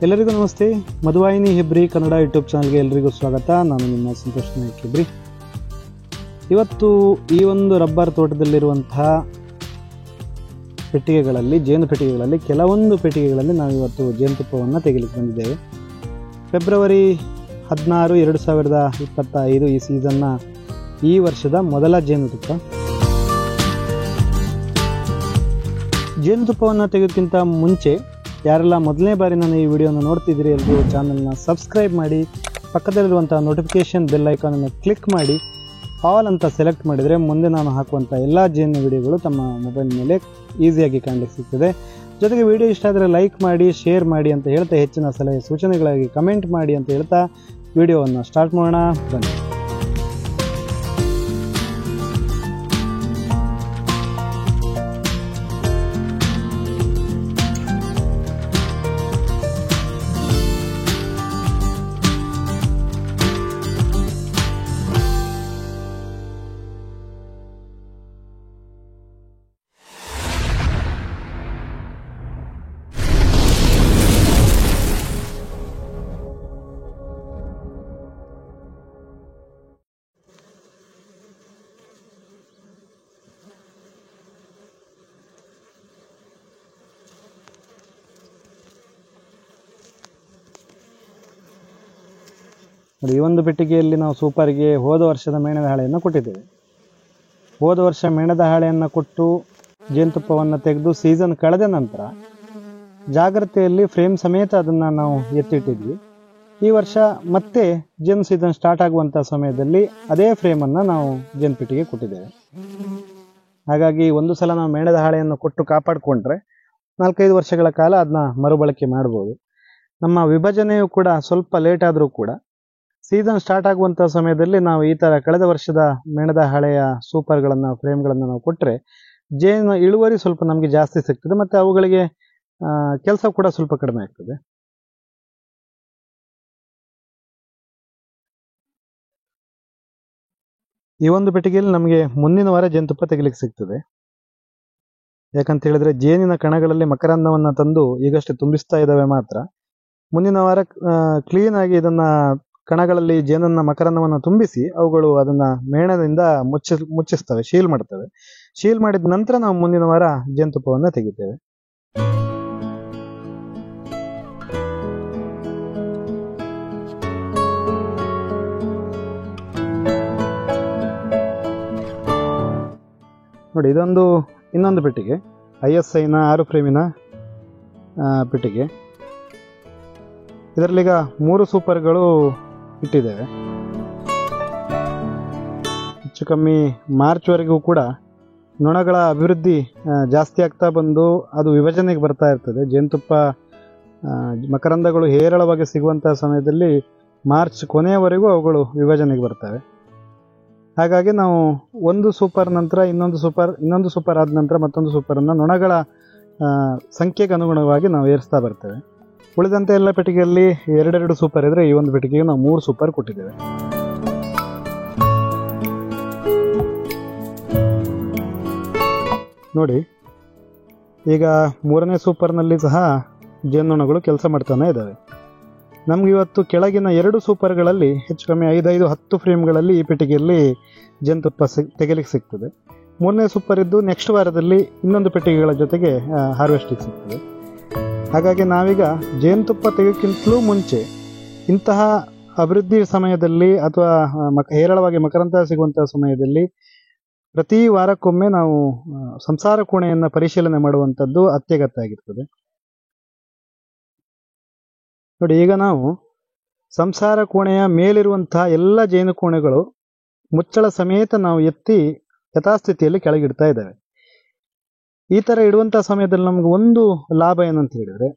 ಎಲ್ಲರಿಗೂ ನಮಸ್ತೆ. ಮಧುವಾಹಿನಿ ಹೆಬ್ರಿ ಕನ್ನಡ ಯೂಟ್ಯೂಬ್ ಚಾನಲ್ಗೆ ಎಲ್ಲರಿಗೂ ಸ್ವಾಗತ. ನಾನು ನಿಮ್ಮ ಸಂತೋಷ್ ನಾಯಕ್ ಹೆಬ್ರಿ. ಇವತ್ತು ಈ ಒಂದು ರಬ್ಬರ್ ತೋಟದಲ್ಲಿರುವಂತಹ ಪೆಟ್ಟಿಗೆಗಳಲ್ಲಿ, ಜೇನು ಪೆಟ್ಟಿಗೆಗಳಲ್ಲಿ, ಕೆಲವೊಂದು ಪೆಟ್ಟಿಗೆಗಳಲ್ಲಿ ನಾವು ಇವತ್ತು ಜೇನುತುಪ್ಪವನ್ನು ತೆಗೆಯಲಿಕ್ಕೆ ಬಂದಿದ್ದೇವೆ. ಫೆಬ್ರವರಿ 16, 2025 ಈ ಸೀಸನ್ನ ಈ ವರ್ಷದ ಮೊದಲ ಜೇನುತುಪ್ಪ. ಜೇನುತುಪ್ಪವನ್ನು ತೆಗೆಯೋಕ್ಕಿಂತ ಮುಂಚೆ ಯಾರೆಲ್ಲ ಮೊದಲನೇ ಬಾರಿ ನಾನು ಈ ವಿಡಿಯೋನ ನೋಡ್ತಿದ್ದೀರಿ, ಎಲ್ಲರೂ ಚಾನಲ್ನ ಸಬ್ಸ್ಕ್ರೈಬ್ ಮಾಡಿ, ಪಕ್ಕದಲ್ಲಿರುವಂಥ ನೋಟಿಫಿಕೇಷನ್ ಬೆಲ್ ಐಕಾನನ್ನು ಕ್ಲಿಕ್ ಮಾಡಿ ಆಲ್ ಅಂತ ಸೆಲೆಕ್ಟ್ ಮಾಡಿದರೆ ಮುಂದೆ ನಾನು ಹಾಕುವಂಥ ಎಲ್ಲ ಜೇನು ವಿಡಿಯೋಗಳು ತಮ್ಮ ಮೊಬೈಲ್ ಮೇಲೆ ಈಸಿಯಾಗಿ ಕಾಣಲಿಕ್ಕೆ ಸಿಗ್ತದೆ. ಜೊತೆಗೆ ವಿಡಿಯೋ ಇಷ್ಟ ಆದರೆ ಲೈಕ್ ಮಾಡಿ, ಶೇರ್ ಮಾಡಿ ಅಂತ ಹೇಳ್ತಾ, ಹೆಚ್ಚಿನ ಸಲಹೆ ಸೂಚನೆಗಳಾಗಿ ಕಮೆಂಟ್ ಮಾಡಿ ಅಂತ ಹೇಳ್ತಾ ವಿಡಿಯೋವನ್ನು ಸ್ಟಾರ್ಟ್ ಮಾಡೋಣ. ಬನ್ನಿ. ಈ ಒಂದು ಪೆಟ್ಟಿಗೆಯಲ್ಲಿ ನಾವು ಸೂಪರ್ಗೆ ಹೋದ ವರ್ಷದ ಮೇಣದ ಹಾಳೆಯನ್ನು ಕೊಟ್ಟಿದ್ದೇವೆ. ಹೋದ ವರ್ಷ ಮೇಣದ ಹಾಳೆಯನ್ನು ಕೊಟ್ಟು ಜೇನುತುಪ್ಪವನ್ನು ತೆಗೆದು ಸೀಸನ್ ಕಳೆದ ನಂತರ ಜಾಗ್ರತೆಯಲ್ಲಿ ಫ್ರೇಮ್ ಸಮೇತ ಅದನ್ನು ನಾವು ಎತ್ತಿಟ್ಟಿದ್ವಿ. ಈ ವರ್ಷ ಮತ್ತೆ ಜೇನು ಸೀಸನ್ ಸ್ಟಾರ್ಟ್ ಆಗುವಂಥ ಸಮಯದಲ್ಲಿ ಅದೇ ಫ್ರೇಮನ್ನು ನಾವು ಜೇನು ಪೆಟ್ಟಿಗೆ ಕೊಟ್ಟಿದ್ದೇವೆ. ಹಾಗಾಗಿ ಒಂದು ಸಲ ನಾವು ಮೇಣದ ಹಾಳೆಯನ್ನು ಕೊಟ್ಟು ಕಾಪಾಡಿಕೊಂಡ್ರೆ 4-5 ವರ್ಷಗಳ ಕಾಲ ಅದನ್ನ ಮರುಬಳಕೆ ಮಾಡ್ಬೋದು. ನಮ್ಮ ವಿಭಜನೆಯು ಕೂಡ ಸ್ವಲ್ಪ ಲೇಟ್ ಆದರೂ ಕೂಡ ಸೀಸನ್ ಸ್ಟಾರ್ಟ್ ಆಗುವಂಥ ಸಮಯದಲ್ಲಿ ನಾವು ಈ ಥರ ಕಳೆದ ವರ್ಷದ ಮೇಣದ ಹಾಳೆಯ ಸೂಪರ್ಗಳನ್ನು, ಫ್ರೇಮ್ಗಳನ್ನು ನಾವು ಕೊಟ್ಟರೆ ಜೇನು ಇಳುವರಿ ಸ್ವಲ್ಪ ನಮಗೆ ಜಾಸ್ತಿ ಸಿಗ್ತದೆ ಮತ್ತು ಅವುಗಳಿಗೆ ಕೆಲಸ ಕೂಡ ಸ್ವಲ್ಪ ಕಡಿಮೆ ಆಗ್ತದೆ. ಈ ಒಂದು ಪೆಟ್ಟಿಗೆಯಲ್ಲಿ ನಮಗೆ ಮುಂದಿನ ವಾರ ಜೇನುತುಪ್ಪ ತೆಗಿಲಿಕ್ಕೆ ಸಿಗ್ತದೆ. ಯಾಕಂತ ಹೇಳಿದ್ರೆ ಜೇನಿನ ಕಣಗಳಲ್ಲಿ ಮಕರಂದವನ್ನು ತಂದು ಈಗಷ್ಟೇ ತುಂಬಿಸ್ತಾ ಇದ್ದಾವೆ ಮಾತ್ರ. ಮುಂದಿನ ವಾರ ಕ್ಲೀನಾಗಿ ಇದನ್ನ ಕಣಗಳಲ್ಲಿ ಜೇನನ್ನ ಮಕರಂದವನ್ನು ತುಂಬಿಸಿ ಅವುಗಳು ಅದನ್ನ ಮೇಣದಿಂದ ಮುಚ್ಚಿಸ್ತವೆ, ಶೀಲ್ ಮಾಡ್ತವೆ. ಶೀಲ್ ಮಾಡಿದ ನಂತರ ನಾವು ಮುಂದಿನ ವಾರ ಜೇನುತುಪ್ಪವನ್ನು ತೆಗಿತೇವೆ. ನೋಡಿ, ಇದೊಂದು ಇನ್ನೊಂದು ಪೆಟ್ಟಿಗೆ, ISIನ 6 ಫ್ರೇಮಿನ ಪೆಟ್ಟಿಗೆ. ಇದರಲ್ಲೀಗ 3 ಸೂಪರ್ಗಳು ಇಟ್ಟಿದ್ದೇವೆ. ಹೆಚ್ಚು ಕಮ್ಮಿ ಮಾರ್ಚ್ವರೆಗೂ ಕೂಡ ನೊಣಗಳ ಅಭಿವೃದ್ಧಿ ಜಾಸ್ತಿ ಆಗ್ತಾ ಬಂದು ಅದು ವಿಭಜನೆಗೆ ಬರ್ತಾ ಇರ್ತದೆ. ಜೇನುತುಪ್ಪ ಮಕರಂದಗಳು ಹೇರಳವಾಗಿ ಸಿಗುವಂತಹ ಸಮಯದಲ್ಲಿ ಮಾರ್ಚ್ ಕೊನೆಯವರೆಗೂ ಅವುಗಳು ವಿಭಜನೆಗೆ ಬರ್ತವೆ. ಹಾಗಾಗಿ ನಾವು ಒಂದು ಸೂಪರ್ ನಂತರ ಇನ್ನೊಂದು ಸೂಪರ್ ಆದ ನಂತರ ಮತ್ತೊಂದು ಸೂಪರನ್ನು ನೊಣಗಳ ಸಂಖ್ಯೆಗೆ ಅನುಗುಣವಾಗಿ ನಾವು ಏರಿಸ್ತಾ ಬರ್ತೇವೆ. ಉಳಿದಂತೆ ಎಲ್ಲ ಪೆಟ್ಟಿಗೆಯಲ್ಲಿ 2 ಸೂಪರ್ ಇದ್ರೆ ಈ ಒಂದು ಪೆಟ್ಟಿಗೆಗೆ ನಾವು 3 ಸೂಪರ್ ಕೊಟ್ಟಿದ್ದೇವೆ. ನೋಡಿ, ಈಗ 3ನೇ ಸೂಪರ್ನಲ್ಲಿ ಸಹ ಜೇನುನೊಣಗಳು ಕೆಲಸ ಮಾಡ್ತಾನೆ ಇದ್ದಾವೆ. ನಮ್ಗೆ ಇವತ್ತು ಕೆಳಗಿನ 2 ಸೂಪರ್ಗಳಲ್ಲಿ ಹೆಚ್ಚು ಕಮ್ಮಿ 5-10 ಫ್ರೇಮ್ಗಳಲ್ಲಿ ಈ ಪೆಟ್ಟಿಗೆಯಲ್ಲಿ ಜೇನುತುಪ್ಪ ತೆಗೆಲಿಕ್ಕೆ ಸಿಗ್ತದೆ. 3ನೇ ಸೂಪರ್ ಇದ್ದು ನೆಕ್ಸ್ಟ್ ವಾರದಲ್ಲಿ ಇನ್ನೊಂದು ಪೆಟ್ಟಿಗೆಗಳ ಜೊತೆಗೆ ಹಾರ್ವೆಸ್ಟಿಗೆ ಸಿಗ್ತದೆ. ಹಾಗಾಗಿ ನಾವೀಗ ಜೇನುತುಪ್ಪ ತೆಗೆಯೋಕ್ಕಿಂತಲೂ ಮುಂಚೆ ಇಂತಹ ಅಭಿವೃದ್ಧಿ ಸಮಯದಲ್ಲಿ ಅಥವಾ ಹೇರಳವಾಗಿ ಮಕರಂದ ಸಿಗುವಂತಹ ಸಮಯದಲ್ಲಿ ಪ್ರತಿ ವಾರಕ್ಕೊಮ್ಮೆ ನಾವು ಸಂಸಾರ ಕೋಣೆಯನ್ನು ಪರಿಶೀಲನೆ ಮಾಡುವಂಥದ್ದು ಅತ್ಯಗತ್ಯ ಆಗಿರ್ತದೆ. ನೋಡಿ, ಈಗ ನಾವು ಸಂಸಾರ ಕೋಣೆಯ ಮೇಲಿರುವಂತಹ ಎಲ್ಲ ಜೇನು ಕೋಣೆಗಳು ಮುಚ್ಚಳ ಸಮೇತ ನಾವು ಎತ್ತಿ ಯಥಾಸ್ಥಿತಿಯಲ್ಲಿ ಕೆಳಗಿಡ್ತಾ ಇದ್ದೇವೆ. ಈ ಥರ ಇಡುವಂಥ ಸಮಯದಲ್ಲಿ ನಮ್ಗೆ ಒಂದು ಲಾಭ ಏನಂತ ಹೇಳಿದರೆ,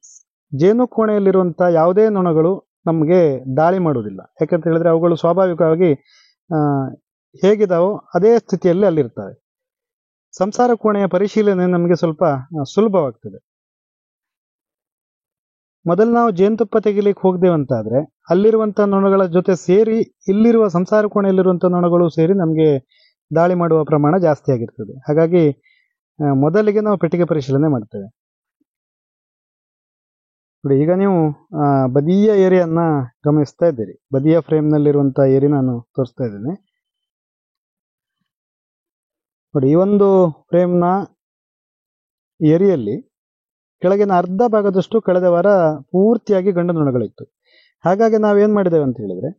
ಜೇನು ಕೋಣೆಯಲ್ಲಿರುವಂಥ ಯಾವುದೇ ನೊಣಗಳು ನಮಗೆ ದಾಳಿ ಮಾಡುವುದಿಲ್ಲ. ಯಾಕಂತ ಹೇಳಿದ್ರೆ ಅವುಗಳು ಸ್ವಾಭಾವಿಕವಾಗಿ ಹೇಗಿದಾವೋ ಅದೇ ಸ್ಥಿತಿಯಲ್ಲಿ ಅಲ್ಲಿರ್ತವೆ. ಸಂಸಾರ ಕೋಣೆಯ ಪರಿಶೀಲನೆ ನಮಗೆ ಸ್ವಲ್ಪ ಸುಲಭವಾಗ್ತದೆ. ಮೊದಲು ನಾವು ಜೇನುತುಪ್ಪ ತೆಗಿಲಿಕ್ಕೆ ಹೋಗ್ದೇವಂತಾದ್ರೆ ಅಲ್ಲಿರುವಂಥ ನೊಣಗಳ ಜೊತೆ ಸೇರಿ ಇಲ್ಲಿರುವ ಸಂಸಾರ ಕೋಣೆಯಲ್ಲಿರುವಂಥ ನೊಣಗಳು ಸೇರಿ ನಮಗೆ ದಾಳಿ ಮಾಡುವ ಪ್ರಮಾಣ ಜಾಸ್ತಿ ಆಗಿರ್ತದೆ. ಹಾಗಾಗಿ ಮೊದಲಿಗೆ ನಾವು ಪೆಟ್ಟಿಗೆ ಪರಿಶೀಲನೆ ಮಾಡ್ತೇವೆ. ನೋಡಿ ಈಗ ನೀವು ಬದಿಯ ಏರಿಯನ್ನ ಗಮನಿಸ್ತಾ ಇದ್ದೀರಿ. ಬದಿಯ ಫ್ರೇಮ್ನಲ್ಲಿರುವಂಥ ಏರಿ ನಾನು ತೋರಿಸ್ತಾ ಇದ್ದೇನೆ. ನೋಡಿ, ಈ ಒಂದು ಫ್ರೇಮ್ನ ಏರಿಯಲ್ಲಿ ಕೆಳಗಿನ ಅರ್ಧ ಭಾಗದಷ್ಟು ಕಳೆದ ವಾರ ಪೂರ್ತಿಯಾಗಿ ಗಂಡು ನೊಣಗಳಿತ್ತು. ಹಾಗಾಗಿ ನಾವೇನು ಮಾಡಿದ್ದೇವೆ ಅಂತ ಹೇಳಿದ್ರೆ,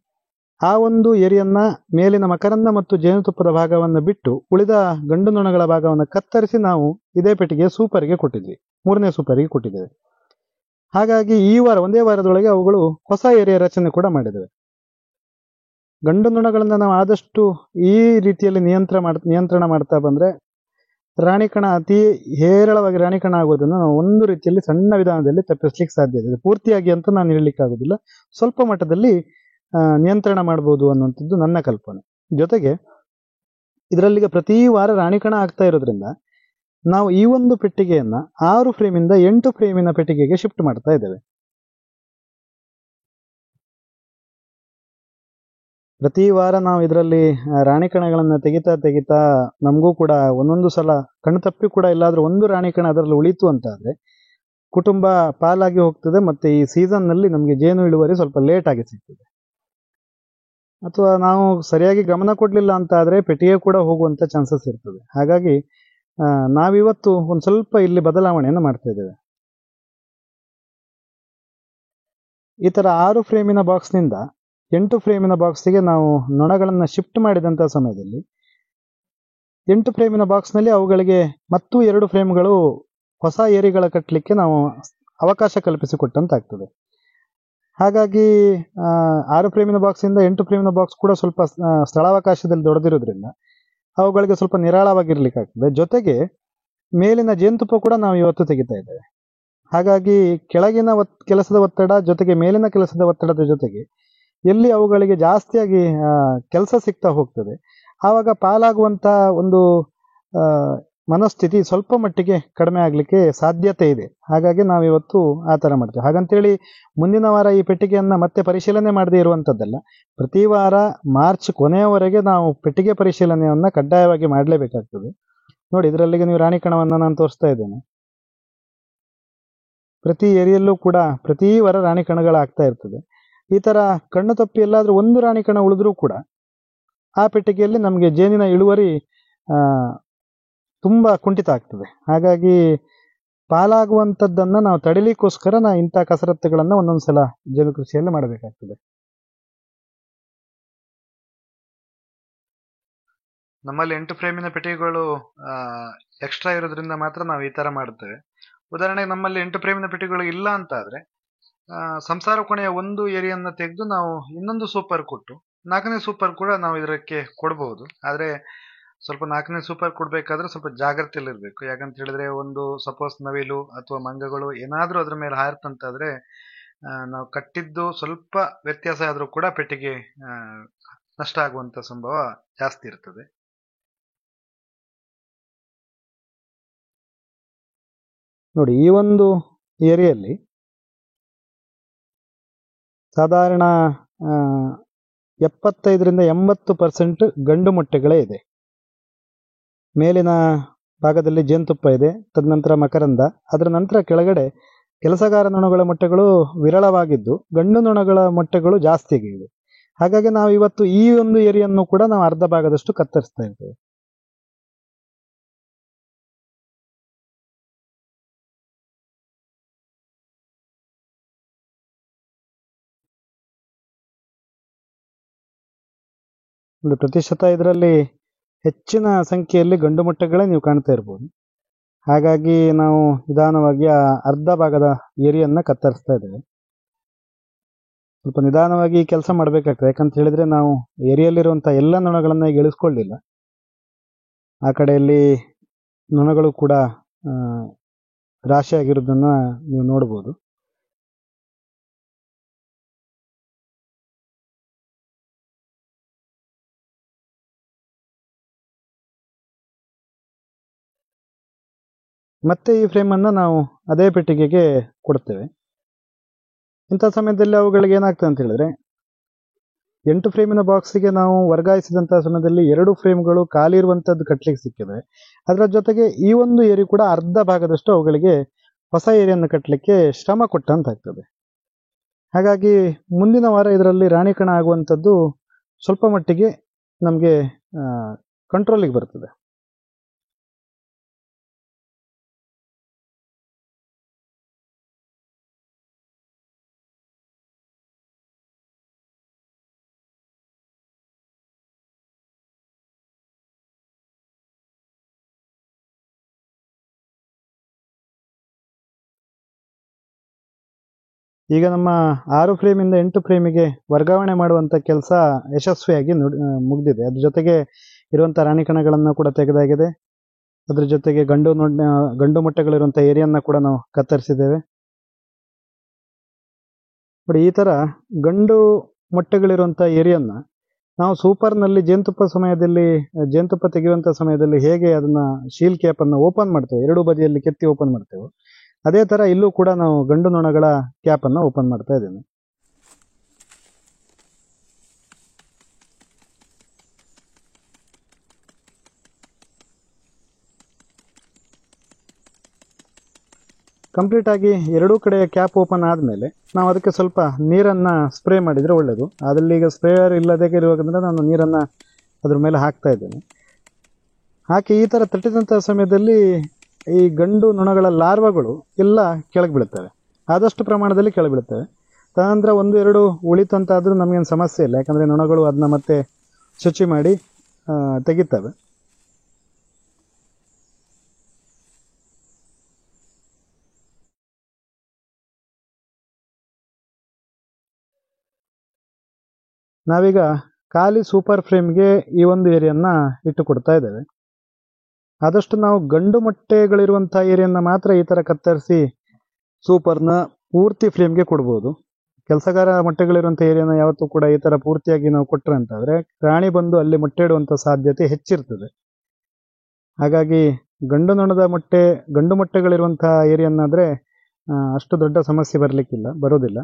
ಆ ಒಂದು ಏರಿಯನ್ನ ಮೇಲಿನ ಮಕರಂದ ಮತ್ತು ಜೇನುತುಪ್ಪದ ಭಾಗವನ್ನು ಬಿಟ್ಟು ಉಳಿದ ಗಂಡು ನೊಣಗಳ ಭಾಗವನ್ನು ಕತ್ತರಿಸಿ ನಾವು ಇದೇ ಪೆಟ್ಟಿಗೆ ಸೂಪರಿಗೆ ಕೊಟ್ಟಿದ್ವಿ, 3ನೇ ಸೂಪರಿಗೆ ಕೊಟ್ಟಿದ್ದೇವೆ. ಹಾಗಾಗಿ ಈ ವಾರ ಒಂದೇ ವಾರದೊಳಗೆ ಅವುಗಳು ಹೊಸ ಏರಿಯ ರಚನೆ ಕೂಡ ಮಾಡಿದ್ದೇವೆ. ಗಂಡು ನೊಣಗಳನ್ನ ನಾವು ಆದಷ್ಟು ಈ ರೀತಿಯಲ್ಲಿ ನಿಯಂತ್ರಣ ಮಾಡ್ತಾ ಬಂದ್ರೆ ರಾಣಿಕಣ ಅತಿ ಹೇರಳವಾಗಿ ರಾಣಿಕಣ ಆಗೋದನ್ನು ನಾವು ಒಂದು ರೀತಿಯಲ್ಲಿ ಸಣ್ಣ ವಿಧಾನದಲ್ಲಿ ತಪ್ಪಿಸ್ಲಿಕ್ಕೆ ಸಾಧ್ಯ ಇದೆ. ಪೂರ್ತಿಯಾಗಿ ಅಂತ ನಾನು ಹೇಳಲಿಕ್ಕೆ ಆಗೋದಿಲ್ಲ, ಸ್ವಲ್ಪ ಮಟ್ಟದಲ್ಲಿ ನಿಯಂತ್ರಣ ಮಾಡ್ಬೋದು ಅನ್ನುವಂಥದ್ದು ನನ್ನ ಕಲ್ಪನೆ. ಜೊತೆಗೆ ಇದರಲ್ಲಿಗ ಪ್ರತಿ ವಾರ ರಾಣಿಕಣ ಆಗ್ತಾ ಇರೋದ್ರಿಂದ ನಾವು ಈ ಒಂದು ಪೆಟ್ಟಿಗೆಯನ್ನ 6 ಫ್ರೇಮಿಂದ 8 ಫ್ರೇಮಿನ ಪೆಟ್ಟಿಗೆಗೆ ಶಿಫ್ಟ್ ಮಾಡ್ತಾ ಇದ್ದೇವೆ. ಪ್ರತಿ ವಾರ ನಾವು ಇದರಲ್ಲಿ ರಾಣಿಕಣಗಳನ್ನು ತೆಗಿತಾ ನಮಗೂ ಕೂಡ ಒಂದೊಂದು ಸಲ ಕಣ್ತಪ್ಪಿ ಕೂಡ ಇಲ್ಲಾದ್ರೂ ಒಂದು ರಾಣಿಕಣ ಅದರಲ್ಲಿ ಉಳಿತು ಅಂತ ಆದ್ರೆ ಕುಟುಂಬ ಪಾಲಾಗಿ ಹೋಗ್ತದೆ. ಮತ್ತೆ ಈ ಸೀಸನ್ನಲ್ಲಿ ನಮಗೆ ಜೇನು ಇಳುವರಿ ಸ್ವಲ್ಪ ಲೇಟ್ ಆಗಿ ಸಿಗ್ತದೆ. ಅಥವಾ ನಾವು ಸರಿಯಾಗಿ ಗಮನ ಕೊಡ್ಲಿಲ್ಲ ಅಂತ ಆದ್ರೆ ಪೆಟ್ಟಿಗೆ ಕೂಡ ಹೋಗುವಂತ ಚಾನ್ಸಸ್ ಇರ್ತದೆ. ಹಾಗಾಗಿ ನಾವಿವತ್ತು ಒಂದು ಸ್ವಲ್ಪ ಇಲ್ಲಿ ಬದಲಾವಣೆಯನ್ನು ಮಾಡ್ತಾ ಇದ್ದೇವೆ. ಈ ತರ 6 ಫ್ರೇಮಿನ ಬಾಕ್ಸ್ನಿಂದ 8 ಫ್ರೇಮಿನ ಬಾಕ್ಸ್ಗೆ ನಾವು ನೊಣಗಳನ್ನು ಶಿಫ್ಟ್ ಮಾಡಿದಂಥ ಸಮಯದಲ್ಲಿ 8 ಫ್ರೇಮಿನ ಬಾಕ್ಸ್ನಲ್ಲಿ ಅವುಗಳಿಗೆ ಮತ್ತು 2 ಫ್ರೇಮ್ಗಳು ಹೊಸ ಏರಿಗಳ ಕಟ್ಟಲಿಕ್ಕೆ ನಾವು ಅವಕಾಶ ಕಲ್ಪಿಸಿಕೊಟ್ಟಂತಾಗ್ತದೆ. ಹಾಗಾಗಿ 6 ಫ್ರೇಮಿನ ಬಾಕ್ಸಿಂದ 8 ಫ್ರೇಮಿನ ಬಾಕ್ಸ್ ಕೂಡ ಸ್ವಲ್ಪ ಸ್ಥಳಾವಕಾಶದಲ್ಲಿ ದೊಡ್ಡದಿರೋದ್ರಿಂದ ಅವುಗಳಿಗೆ ಸ್ವಲ್ಪ ನಿರಾಳವಾಗಿರ್ಲಿಕ್ಕಾಗ್ತದೆ. ಜೊತೆಗೆ ಮೇಲಿನ ಜೇನುತುಪ್ಪ ಕೂಡ ನಾವು ಇವತ್ತು ತೆಗಿತಾ ಇದ್ದೇವೆ. ಹಾಗಾಗಿ ಕೆಳಗಿನ ಕೆಲಸದ ಒತ್ತಡ ಜೊತೆಗೆ ಮೇಲಿನ ಕೆಲಸದ ಒತ್ತಡದ ಜೊತೆಗೆ ಎಲ್ಲಿ ಅವುಗಳಿಗೆ ಜಾಸ್ತಿಯಾಗಿ ಕೆಲಸ ಸಿಗ್ತಾ ಹೋಗ್ತದೆ ಆವಾಗ ಪಾಲಾಗುವಂತ ಒಂದು ಮನಸ್ಥಿತಿ ಸ್ವಲ್ಪ ಮಟ್ಟಿಗೆ ಕಡಿಮೆ ಆಗ್ಲಿಕ್ಕೆ ಸಾಧ್ಯತೆ ಇದೆ. ಹಾಗಾಗಿ ನಾವಿವತ್ತು ಆ ಥರ ಮಾಡ್ತೇವೆ. ಹಾಗಂತೇಳಿ ಮುಂದಿನ ವಾರ ಈ ಪೆಟ್ಟಿಗೆಯನ್ನ ಮತ್ತೆ ಪರಿಶೀಲನೆ ಮಾಡದೇ ಇರುವಂಥದ್ದಲ್ಲ. ಪ್ರತಿ ವಾರ ಮಾರ್ಚ್ ಕೊನೆಯವರೆಗೆ ನಾವು ಪೆಟ್ಟಿಗೆ ಪರಿಶೀಲನೆಯನ್ನ ಕಡ್ಡಾಯವಾಗಿ ಮಾಡಲೇಬೇಕಾಗ್ತದೆ. ನೋಡಿ, ಇದರಲ್ಲಿಗೆ ನೀವು ರಾಣಿಕಣವನ್ನ ನಾನು ತೋರಿಸ್ತಾ ಇದ್ದೇನೆ. ಪ್ರತಿ ಏರಿಯಲ್ಲೂ ಕೂಡ ಪ್ರತಿ ವಾರ ರಾಣಿಕಣಗಳಾಗ್ತಾ ಇರ್ತದೆ. ಈ ತರ ಕಣ್ಣು ತಪ್ಪಿ ಎಲ್ಲಾದ್ರೂ ಒಂದು ರಾಣಿಕಣ ಉಳಿದ್ರೂ ಕೂಡ ಆ ಪೆಟ್ಟಿಗೆಯಲ್ಲಿ ನಮಗೆ ಜೇನಿನ ಇಳುವರಿ ತುಂಬಾ ಕುಂಠಿತ ಆಗ್ತದೆ. ಹಾಗಾಗಿ ಪಾಲಾಗುವಂಥದ್ದನ್ನ ನಾವು ತಡಿಲಿಕ್ಕೋಸ್ಕರ ಇಂಥ ಕಸರತ್ತುಗಳನ್ನ ಒಂದೊಂದ್ಸಲ ಜೇನು ಕೃಷಿಯಲ್ಲಿ ಮಾಡಬೇಕಾಗ್ತದೆ. ನಮ್ಮಲ್ಲಿ 8 ಫ್ರೇಮಿನ ಪೆಟ್ಟಿಗೆಗಳು ಎಕ್ಸ್ಟ್ರಾ ಇರೋದ್ರಿಂದ ಮಾತ್ರ ನಾವು ಈ ತರ ಮಾಡ್ತೇವೆ. ಉದಾಹರಣೆಗೆ ನಮ್ಮಲ್ಲಿ 8 ಫ್ರೇಮಿನ ಪೆಟ್ಟಿಗೆಗಳು ಇಲ್ಲ ಅಂತ ಆದ್ರೆ ಸಂಸಾರ ಕೊನೆಯ ಒಂದು ಏರಿಯನ್ನ ತೆಗೆದು ನಾವು ಇನ್ನೊಂದು ಸೂಪರ್ ಕೊಟ್ಟು 4ನೇ ಸೂಪರ್ ಕೂಡ ನಾವು ಇದಕ್ಕೆ ಕೊಡಬಹುದು. ಆದ್ರೆ ಸ್ವಲ್ಪ 4ನೇ ಸೂಪರ್ ಕೊಡ್ಬೇಕಾದ್ರೆ ಸ್ವಲ್ಪ ಜಾಗ್ರತೆಯಲ್ಲಿ ಇರಬೇಕು. ಯಾಕಂತ ಹೇಳಿದ್ರೆ ಒಂದು ಸಪೋಸ್ ನವಿಲು ಅಥವಾ ಮಂಗಗಳು ಏನಾದ್ರೂ ಅದ್ರ ಮೇಲೆ ಹಾರ್ತಂತಾದ್ರೆ ನಾವು ಕಟ್ಟಿದ್ದು ಸ್ವಲ್ಪ ವ್ಯತ್ಯಾಸ ಆದ್ರೂ ಕೂಡ ಪೆಟ್ಟಿಗೆ ನಷ್ಟ ಆಗುವಂತ ಸಂಭವ ಜಾಸ್ತಿ ಇರ್ತದೆ. ನೋಡಿ, ಈ ಒಂದು ಏರಿಯಲ್ಲಿ ಸಾಧಾರಣ 75ರಿಂದ 80% ಗಂಡು ಮೊಟ್ಟೆಗಳೇ ಇದೆ. ಮೇಲಿನ ಭಾಗದಲ್ಲಿ ಜೇನುತುಪ್ಪ ಇದೆ, ತದನಂತರ ಮಕರಂದ, ಅದರ ನಂತರ ಕೆಳಗಡೆ ಕೆಲಸಗಾರ ನೊಣಗಳ ಮೊಟ್ಟೆಗಳು ವಿರಳವಾಗಿದ್ದು ಗಂಡು ನೊಣಗಳ ಮೊಟ್ಟೆಗಳು ಜಾಸ್ತಿ ಇದೆ. ಹಾಗಾಗಿ ನಾವು ಇವತ್ತು ಈ ಒಂದು ಏರಿಯನ್ನು ಕೂಡ ನಾವು ಅರ್ಧ ಭಾಗದಷ್ಟು ಕತ್ತರಿಸ್ತಾ ಇದ್ದೇವೆ. ಒಂದು ಪ್ರತಿಶತ ಇದರಲ್ಲಿ ಹೆಚ್ಚಿನ ಸಂಖ್ಯೆಯಲ್ಲಿ ಗಂಡು ಮೊಟ್ಟೆಗಳೇ ನೀವು ಕಾಣ್ತಾ ಇರ್ಬೋದು. ಹಾಗಾಗಿ ನಾವು ನಿಧಾನವಾಗಿ ಆ ಅರ್ಧ ಭಾಗದ ಏರಿಯನ್ನ ಕತ್ತರಿಸ್ತಾ ಇದ್ದೇವೆ. ಸ್ವಲ್ಪ ನಿಧಾನವಾಗಿ ಕೆಲಸ ಮಾಡಬೇಕಾಗ್ತದೆ. ಯಾಕಂತ ಹೇಳಿದ್ರೆ ನಾವು ಏರಿಯಲ್ಲಿರುವಂಥ ಎಲ್ಲ ನೊಣಗಳನ್ನ ಈಗ ಇಳಿಸ್ಕೊಳ್ಳಿಲ್ಲ. ಆ ಕಡೆಯಲ್ಲಿ ನೊಣಗಳು ಕೂಡ ರಾಶಿಯಾಗಿರೋದನ್ನ ನೀವು ನೋಡ್ಬೋದು. ಮತ್ತೆ ಈ ಫ್ರೇಮನ್ನು ನಾವು ಅದೇ ಪೆಟ್ಟಿಗೆಗೆ ಕೊಡ್ತೇವೆ. ಇಂಥ ಸಮಯದಲ್ಲಿ ಅವುಗಳಿಗೆ ಏನಾಗ್ತದೆ ಅಂತ ಹೇಳಿದ್ರೆ 8 ಫ್ರೇಮಿನ ಬಾಕ್ಸಿಗೆ ನಾವು ವರ್ಗಾಯಿಸಿದಂತಹ ಸಮಯದಲ್ಲಿ 2 ಫ್ರೇಮ್ಗಳು ಖಾಲಿ ಇರುವಂತದ್ದು ಕಟ್ಲಿಕ್ಕೆ ಸಿಕ್ಕಿದೆ. ಅದರ ಜೊತೆಗೆ ಈ ಒಂದು ಏರಿ ಕೂಡ ಅರ್ಧ ಭಾಗದಷ್ಟು ಅವುಗಳಿಗೆ ಹೊಸ ಏರಿಯನ್ನು ಕಟ್ಟಲಿಕ್ಕೆ ಶ್ರಮ ಕೊಟ್ಟಂತಾಗ್ತದೆ. ಹಾಗಾಗಿ ಮುಂದಿನ ವಾರ ಇದರಲ್ಲಿ ರಾಣಿಕಣ ಆಗುವಂಥದ್ದು ಸ್ವಲ್ಪ ಮಟ್ಟಿಗೆ ನಮಗೆ ಕಂಟ್ರೋಲಿಗೆ ಬರ್ತದೆ. ಈಗ ನಮ್ಮ 6 ಫ್ರೇಮಿಂದ 8 ಫ್ರೇಮಿಗೆ ವರ್ಗಾವಣೆ ಮಾಡುವಂಥ ಕೆಲಸ ಯಶಸ್ವಿಯಾಗಿ ಮುಗಿದಿದೆ. ಅದ್ರ ಜೊತೆಗೆ ಇರುವಂಥ ರಾಣಿಕಣಗಳನ್ನು ಕೂಡ ತೆಗೆದಾಗಿದೆ. ಅದ್ರ ಜೊತೆಗೆ ಗಂಡು ಮೊಟ್ಟೆಗಳಿರುವಂಥ ಏರಿಯನ್ನ ಕೂಡ ನಾವು ಕತ್ತರಿಸಿದ್ದೇವೆ. ನೋಡಿ, ಈ ಥರ ಗಂಡು ಮೊಟ್ಟೆಗಳಿರುವಂಥ ಏರಿಯನ್ನ ನಾವು ಸೂಪರ್ನಲ್ಲಿ ಜೇನುತುಪ್ಪ ತೆಗೆಯುವಂಥ ಸಮಯದಲ್ಲಿ ಹೇಗೆ ಅದನ್ನ ಶೀಲ್ ಕ್ಯಾಪನ್ನು ಓಪನ್ ಮಾಡ್ತೇವೆ, ಎರಡೂ ಬದಿಯಲ್ಲಿ ಕೆತ್ತಿ ಓಪನ್ ಮಾಡ್ತೇವೆ, ಅದೇ ಥರ ಇಲ್ಲೂ ಕೂಡ ನಾವು ಗಂಡು ನೊಣಗಳ ಕ್ಯಾಪನ್ನು ಓಪನ್ ಮಾಡ್ತಾ ಇದ್ದೇನೆ. ಕಂಪ್ಲೀಟ್ ಆಗಿ ಎರಡೂ ಕಡೆ ಕ್ಯಾಪ್ ಓಪನ್ ಆದಮೇಲೆ ನಾವು ಅದಕ್ಕೆ ಸ್ವಲ್ಪ ನೀರನ್ನು ಸ್ಪ್ರೇ ಮಾಡಿದರೆ ಒಳ್ಳೆಯದು. ಅದರಲ್ಲಿ ಈಗ ಸ್ಪ್ರೇಯರ್ ಇಲ್ಲದೆ ಇರುವಾಗಂದ್ರೆ ನಾನು ನೀರನ್ನು ಅದ್ರ ಮೇಲೆ ಹಾಕ್ತಾ ಇದ್ದೇನೆ. ಹಾಕಿ ಈ ಥರ ತಟ್ಟಿದಂಥ ಸಮಯದಲ್ಲಿ ಈ ಗಂಡು ನೊಣಗಳ ಲಾರ್ವಗಳು ಎಲ್ಲ ಕೆಳಗೆ ಬೀಳುತ್ತವೆ, ಆದಷ್ಟು ಪ್ರಮಾಣದಲ್ಲಿ ಕೆಳಗೆ ಬೀಳುತ್ತವೆ. ತದನಂತರ 1-2 ಉಳಿತಂತಾದರೂ ನಮಗೇನು ಸಮಸ್ಯೆ ಇಲ್ಲ, ಯಾಕಂದರೆ ನೊಣಗಳು ಅದನ್ನ ಮತ್ತೆ ಶುಚಿ ಮಾಡಿ ತೆಗಿತವೆ. ನಾವೀಗ ಖಾಲಿ ಸೂಪರ್ ಫ್ರೇಮ್ಗೆ ಈ ಒಂದು ಏರಿಯನ್ನ ಇಟ್ಟು ಕೊಡ್ತಾ ಇದ್ದೇವೆ. ಆದಷ್ಟು ನಾವು ಗಂಡು ಮೊಟ್ಟೆಗಳಿರುವಂಥ ಏರಿಯನ್ನ ಮಾತ್ರ ಈ ಥರ ಕತ್ತರಿಸಿ ಸೂಪರ್ನ ಪೂರ್ತಿ ಫ್ರೇಮ್ಗೆ ಕೊಡ್ಬೋದು. ಕೆಲಸಗಾರ ಮೊಟ್ಟೆಗಳಿರುವಂಥ ಏರಿಯಾನ ಯಾವತ್ತೂ ಕೂಡ ಈ ಥರ ಪೂರ್ತಿಯಾಗಿ ನಾವು ಕೊಟ್ಟರೆ ಅಂತಾದರೆ ರಾಣಿ ಬಂದು ಅಲ್ಲಿ ಮೊಟ್ಟೆ ಇಡುವಂಥ ಸಾಧ್ಯತೆ ಹೆಚ್ಚಿರ್ತದೆ. ಹಾಗಾಗಿ ಗಂಡು ಮೊಟ್ಟೆಗಳಿರುವಂಥ ಏರಿಯನ್ನಾದರೆ ಅಷ್ಟು ದೊಡ್ಡ ಸಮಸ್ಯೆ ಬರೋದಿಲ್ಲ.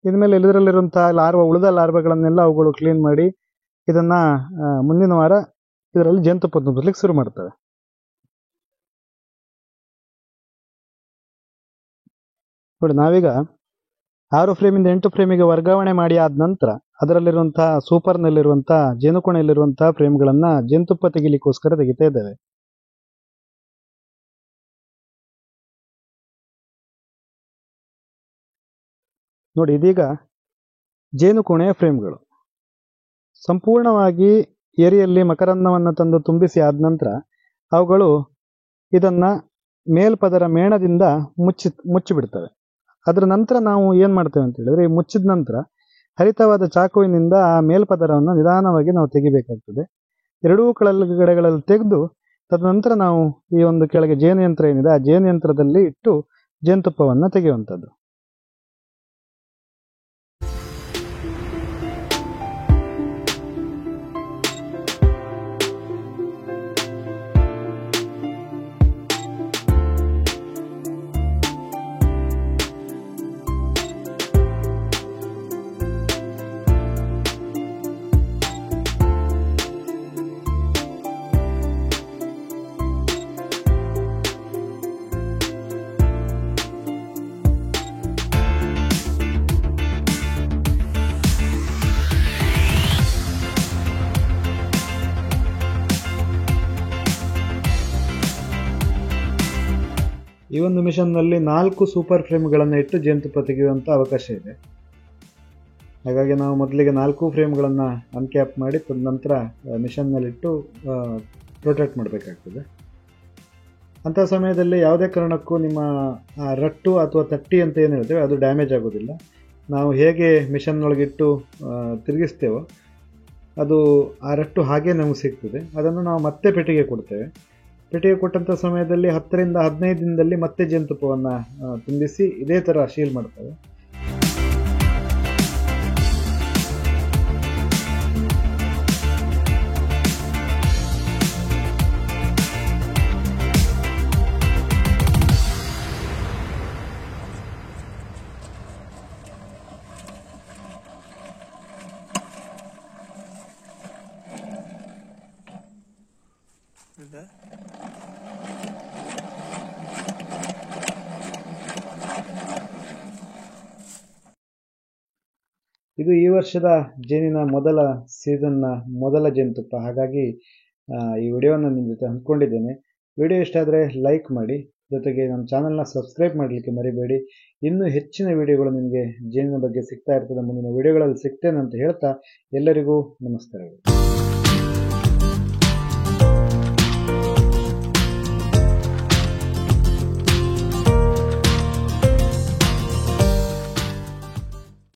ಇದ್ಮೇಲೆ ಇದರಲ್ಲಿರುವಂಥ ಉಳಿದ ಲಾರ್ವಗಳನ್ನೆಲ್ಲ ಅವುಗಳು ಕ್ಲೀನ್ ಮಾಡಿ ಇದನ್ನ ಮುಂದಿನ ವಾರ ಇದರಲ್ಲಿ ಜೇನುತುಪ್ಪ ತುಂಬಿಸ್ಲಿಕ್ಕೆ ಶುರು ಮಾಡ್ತವೆ. ನೋಡಿ, ನಾವೀಗ 6 ಫ್ರೇಮಿಂದ 8 ಫ್ರೇಮಿಗೆ ವರ್ಗಾವಣೆ ಮಾಡಿ ಆದ ನಂತರ ಅದರಲ್ಲಿರುವಂತಹ ಸೂಪರ್ನಲ್ಲಿರುವಂತಹ ಜೇನುಕೋಣೆಯಲ್ಲಿರುವಂತಹ ಫ್ರೇಮ್ಗಳನ್ನ ಜೇನುತುಪ್ಪ ತೆಗಿಲಿಕ್ಕೋಸ್ಕರ ತೆಗಿತಾ ಇದ್ದೇವೆ. ನೋಡಿ, ಇದೀಗ ಜೇನುಕೋಣೆಯ ಫ್ರೇಮ್ಗಳು ಸಂಪೂರ್ಣವಾಗಿ ಏರಿಯಲ್ಲಿ ಮಕರಂದವನ್ನು ತಂದು ತುಂಬಿಸಿ ಆದ ನಂತರ ಅವುಗಳು ಇದನ್ನ ಮೇಲ್ಪದರ ಮೇಣದಿಂದ ಮುಚ್ಚಿಬಿಡ್ತವೆ. ಅದರ ನಂತರ ನಾವು ಏನು ಮಾಡ್ತೇವೆ ಅಂತ ಹೇಳಿದ್ರೆ, ಈ ಮುಚ್ಚಿದ ನಂತರ ಹರಿತವಾದ ಚಾಕುವಿನಿಂದ ಆ ಮೇಲ್ಪದರವನ್ನು ನಿಧಾನವಾಗಿ ನಾವು ತೆಗಿಬೇಕಾಗ್ತದೆ. ಎರಡೂ ಕಡೆಗಳಲ್ಲಿ ತೆಗೆದು ತದನಂತರ ನಾವು ಈ ಒಂದು ಕೆಳಗೆ ಜೇನುಯಂತ್ರ ಏನಿದೆ ಆ ಜೇನುಯಂತ್ರದಲ್ಲಿ ಇಟ್ಟು ಜೇನುತುಪ್ಪವನ್ನು ತೆಗೆಯುವಂಥದ್ದು. ಈ ಒಂದು ಮಿಷನ್ನಲ್ಲಿ 4 ಸೂಪರ್ ಫ್ರೇಮ್ಗಳನ್ನು ಇಟ್ಟು ಜೇನುತುಪ್ಪ ತೆಗೆಯುವಂಥ ಅವಕಾಶ ಇದೆ. ಹಾಗಾಗಿ ನಾವು ಮೊದಲಿಗೆ 4 ಫ್ರೇಮ್ಗಳನ್ನು ಅನ್ಕ್ಯಾಪ್ ಮಾಡಿ ತದನಂತರ ಮಿಷನ್ನಲ್ಲಿಟ್ಟು ರೊಟೇಟ್ ಮಾಡಬೇಕಾಗ್ತದೆ. ಅಂಥ ಸಮಯದಲ್ಲಿ ಯಾವುದೇ ಕಾರಣಕ್ಕೂ ನಿಮ್ಮ ರಟ್ಟು ಅಥವಾ ತಟ್ಟಿ ಅಂತ ಏನು ಹೇಳ್ತೇವೆ ಅದು ಡ್ಯಾಮೇಜ್ ಆಗೋದಿಲ್ಲ. ನಾವು ಹೇಗೆ ಮಿಷನ್ನೊಳಗಿಟ್ಟು ತಿರುಗಿಸ್ತೇವೋ ಅದು ಆ ರಟ್ಟು ಹಾಗೇ ನಮಗೆ ಸಿಗ್ತದೆ. ಅದನ್ನು ನಾವು ಮತ್ತೆ ಪೆಟ್ಟಿಗೆ ಕೊಡ್ತೇವೆ. ಪೆಟ್ಟಿಗೆ ಕೊಟ್ಟಂಥ ಸಮಯದಲ್ಲಿ 10 ರಿಂದ 15 ದಿನದಲ್ಲಿ ಮತ್ತೆ ಜೇನುತುಪ್ಪವನ್ನು ತುಂಬಿಸಿ ಇದೇ ಥರ ಶೀಲ್ ಮಾಡ್ತೇವೆ. ಇದು ಈ ವರ್ಷದ ಜೇನಿನ ಮೊದಲ ಸೀಸನ್ನ ಮೊದಲ ಜೇನುತುಪ್ಪ. ಹಾಗಾಗಿ ಈ ವಿಡಿಯೋನ ನಿಮ್ಮ ಜೊತೆ ಹಂಚ್ಕೊಂಡಿದ್ದೇನೆ. ವಿಡಿಯೋ ಇಷ್ಟ ಆದರೆ ಲೈಕ್ ಮಾಡಿ, ಜೊತೆಗೆ ನಮ್ಮ ಚಾನಲ್ನ ಸಬ್ಸ್ಕ್ರೈಬ್ ಮಾಡಲಿಕ್ಕೆ ಮರಿಬೇಡಿ. ಇನ್ನೂ ಹೆಚ್ಚಿನ ವಿಡಿಯೋಗಳು ನಿಮಗೆ ಜೇನಿನ ಬಗ್ಗೆ ಸಿಗ್ತಾ ಇರ್ತದೆ. ಮುಂದಿನ ವಿಡಿಯೋಗಳಲ್ಲಿ ಸಿಗ್ತೇನೆ ಅಂತ ಹೇಳ್ತಾ ಎಲ್ಲರಿಗೂ ನಮಸ್ಕಾರಗಳು.